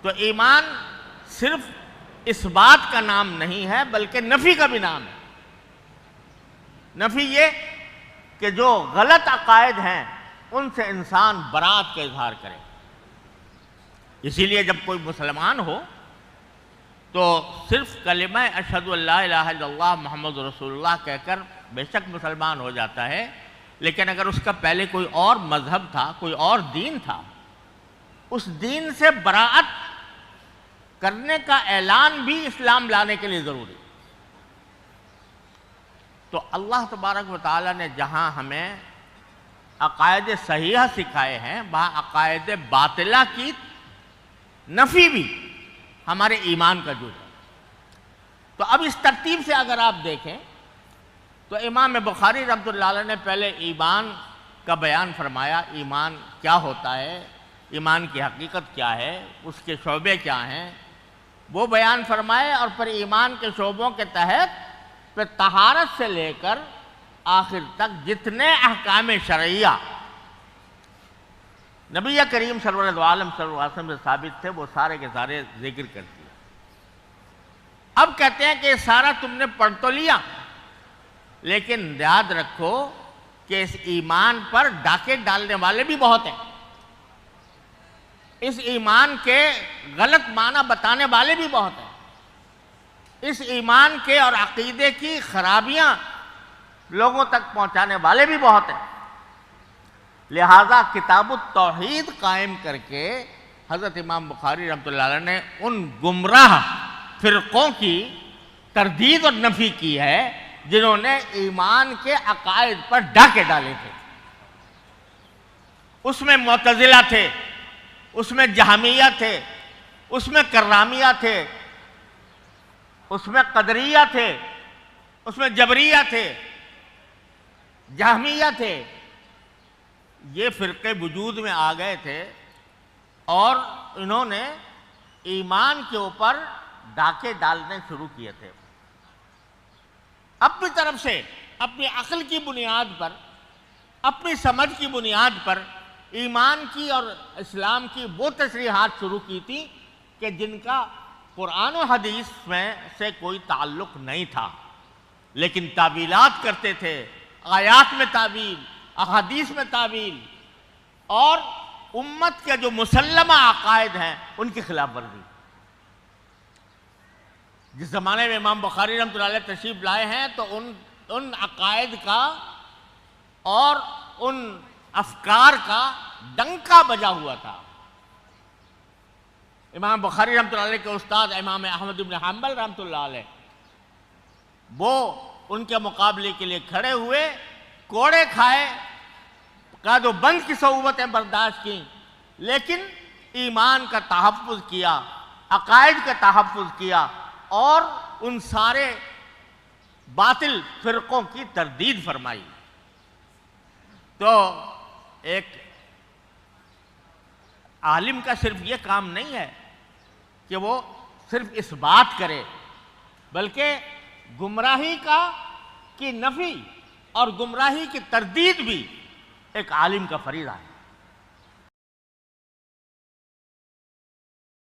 تو ایمان صرف اس بات کا نام نہیں ہے بلکہ نفی کا بھی نام ہے۔ نفی یہ کہ جو غلط عقائد ہیں ان سے انسان برات کا اظہار کرے۔ اسی لیے جب کوئی مسلمان ہو تو صرف کلمہ اشہد ان لا الہ الا اللہ محمد رسول اللہ کہہ کر بے شک مسلمان ہو جاتا ہے، لیکن اگر اس کا پہلے کوئی اور مذہب تھا، کوئی اور دین تھا، اس دین سے براءت کرنے کا اعلان بھی اسلام لانے کے لیے ضروری۔ تو اللہ تبارک و تعالیٰ نے جہاں ہمیں عقائد صحیحہ سکھائے ہیں، وہاں عقائد باطلہ کی نفی بھی ہمارے ایمان کا جز ہے۔ تو اب اس ترتیب سے اگر آپ دیکھیں تو امام بخاری رحمۃ اللہ علیہ نے پہلے ایمان کا بیان فرمایا، ایمان کیا ہوتا ہے، ایمان کی حقیقت کیا ہے، اس کے شعبے کیا ہیں، وہ بیان فرمائے، اور پھر ایمان کے شعبوں کے تحت پھر طہارت سے لے کر آخر تک جتنے احکام شرعیہ نبی کریم سرور دو عالم صلی اللہ علیہ وسلم سے ثابت تھے وہ سارے کے سارے ذکر کر دیا۔ اب کہتے ہیں کہ یہ سارا تم نے پڑھ تو لیا، لیکن یاد رکھو کہ اس ایمان پر ڈاکے ڈالنے والے بھی بہت ہیں، اس ایمان کے غلط معنی بتانے والے بھی بہت ہیں، اس ایمان کے اور عقیدے کی خرابیاں لوگوں تک پہنچانے والے بھی بہت ہیں۔ لہذا کتاب التوحید قائم کر کے حضرت امام بخاری رحمۃ اللہ علیہ نے ان گمراہ فرقوں کی تردید اور نفی کی ہے جنہوں نے ایمان کے عقائد پر ڈاکے ڈالے تھے۔ اس میں معتزلہ تھے، اس میں جہمیہ تھے، اس میں کرامیہ تھے، اس میں قدریہ تھے، اس میں جبریہ تھے، جہمیہ تھے۔ یہ فرقے وجود میں آ گئے تھے اور انہوں نے ایمان کے اوپر ڈاکے ڈالنے شروع کیے تھے، اپنی طرف سے اپنی عقل کی بنیاد پر، اپنی سمجھ کی بنیاد پر ایمان کی اور اسلام کی وہ تشریحات شروع کی تھی کہ جن کا قرآن و حدیث میں سے کوئی تعلق نہیں تھا، لیکن تعویلات کرتے تھے، آیات میں تعویل، احادیث میں تعویل، اور امت کے جو مسلمہ عقائد ہیں ان کی خلاف ورزی۔ جس زمانے میں امام بخاری رحمۃ اللہ علیہ تشریف لائے ہیں تو ان عقائد کا اور ان افکار کا ڈنکا بجا ہوا تھا۔ امام بخاری رحمۃ اللہ علیہ کے استاد امام احمد بن حنبل رحمۃ اللہ علیہ وہ ان کے مقابلے کے لیے کھڑے ہوئے، کوڑے کھائے، قید و بند کی صعوبتیں برداشت کی، لیکن ایمان کا تحفظ کیا، عقائد کا تحفظ کیا اور ان سارے باطل فرقوں کی تردید فرمائی۔ تو ایک عالم کا صرف یہ کام نہیں ہے کہ وہ صرف اس بات کرے، بلکہ گمراہی کی نفی اور گمراہی کی تردید بھی ایک عالم کا فریضہ ہے۔